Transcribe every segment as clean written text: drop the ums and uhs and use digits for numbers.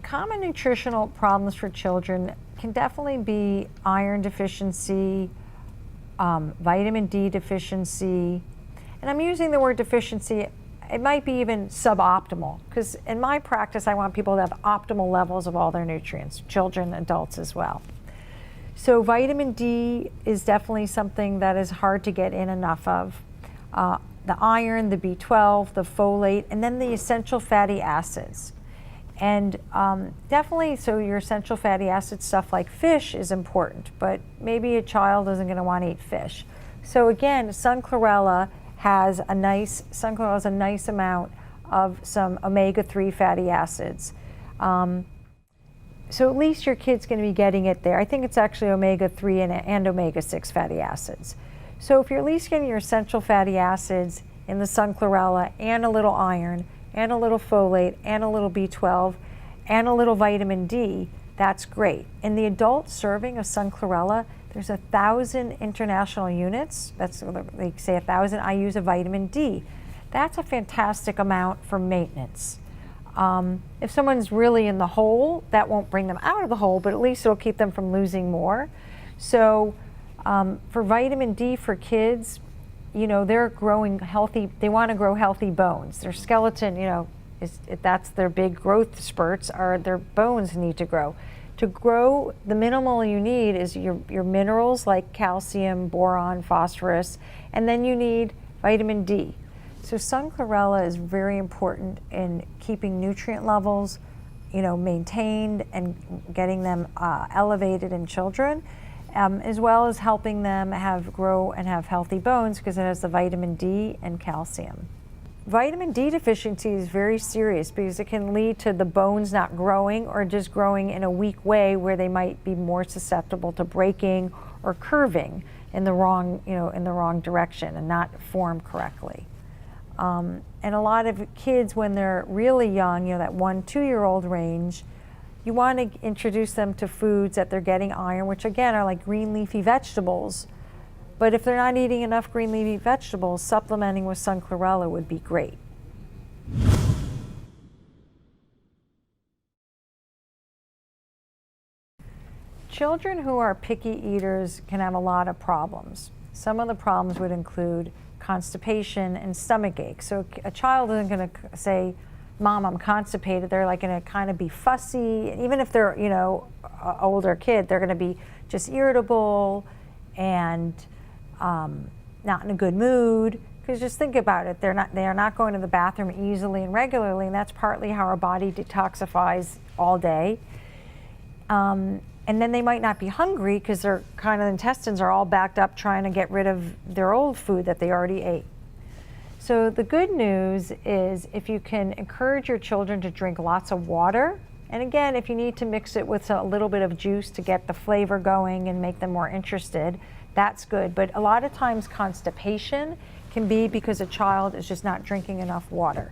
Common nutritional problems for children can definitely be iron deficiency, vitamin D deficiency, and I'm using the word deficiency, it might be even suboptimal, because in my practice I want people to have optimal levels of all their nutrients, children, adults as well. So vitamin D is definitely something that is hard to get in enough of. The iron, the B12, the folate, and then the essential fatty acids. And definitely, so your essential fatty acid stuff like fish is important, but maybe a child isn't going to want to eat fish. So again, sun chlorella has a nice amount of some omega-3 fatty acids. So at least your kid's going to be getting it there. I think it's actually omega-3 and omega-6 fatty acids. So if you're at least getting your essential fatty acids in the sun chlorella and a little iron and a little folate and a little B12 and a little vitamin D, that's great. In the adult serving of sun chlorella, there's 1,000 international units. That's, they say 1,000 IUs of vitamin D. That's a fantastic amount for maintenance. If someone's really in the hole, that won't bring them out of the hole, but at least it'll keep them from losing more. So for vitamin D for kids, you know, they're growing healthy, they want to grow healthy bones. Their skeleton, you know, that's their big growth spurts, are their bones need to grow. To grow, the minimal you need is your minerals like calcium, boron, phosphorus, and then you need vitamin D. So sun chlorella is very important in keeping nutrient levels, you know, maintained and getting them elevated in children, as well as helping them grow and have healthy bones because it has the vitamin D and calcium. Vitamin D deficiency is very serious because it can lead to the bones not growing or just growing in a weak way where they might be more susceptible to breaking or curving in the wrong, in the wrong direction and not form correctly. And a lot of kids, when they're really young, that 1-2-year-old range, you want to introduce them to foods that they're getting iron, which again are like green leafy vegetables. But if they're not eating enough green leafy vegetables, supplementing with sun chlorella would be great. Children who are picky eaters can have a lot of problems. Some of the problems would include constipation and stomach ache. So a child isn't going to say, "Mom, I'm constipated." They're like going to kind of be fussy. Even if they're, an older kid, they're going to be just irritable and not in a good mood. Because just think about it, they are not going to the bathroom easily and regularly, and that's partly how our body detoxifies all day. And then they might not be hungry because their kind of intestines are all backed up trying to get rid of their old food that they already ate. So the good news is if you can encourage your children to drink lots of water, and again, if you need to mix it with a little bit of juice to get the flavor going and make them more interested, that's good. But a lot of times constipation can be because a child is just not drinking enough water.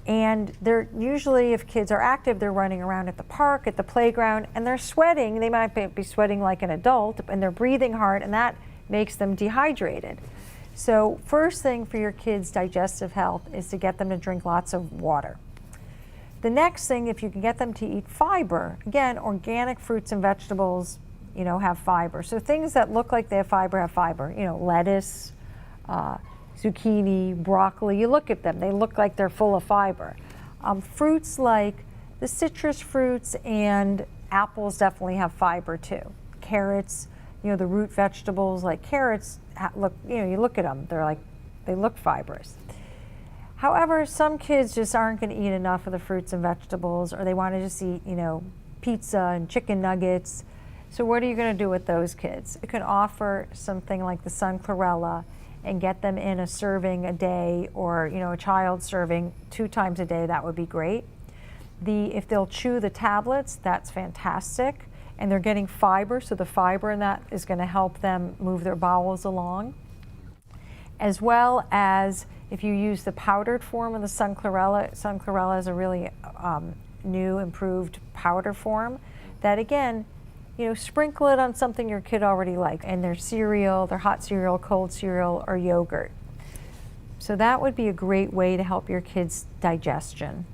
And they're usually, if kids are active, they're running around at the park, at the playground, and they're sweating. They might be sweating like an adult, and they're breathing hard, and that makes them dehydrated. So first thing for your kids' digestive health is to get them to drink lots of water. The next thing, if you can get them to eat fiber, again, organic fruits and vegetables, have fiber. So things that look like they have fiber, lettuce, zucchini, broccoli, you look at them, they look like they're full of fiber. Fruits like the citrus fruits and apples definitely have fiber too. Carrots, the root vegetables like carrots, you look at them, they look fibrous. However, some kids just aren't going to eat enough of the fruits and vegetables, or they want to just eat, pizza and chicken nuggets. So what are you going to do with those kids? You can offer something like the sun chlorella and get them in a serving a day, or a child serving 2 times a day. That would be great. If they'll chew the tablets, that's fantastic. And they're getting fiber, so the fiber in that is going to help them move their bowels along. As well as if you use the powdered form of the sun chlorella is a really new, improved powder form that, again, sprinkle it on something your kid already likes, and their cereal, their hot cereal, cold cereal, or yogurt. So that would be a great way to help your kids' digestion.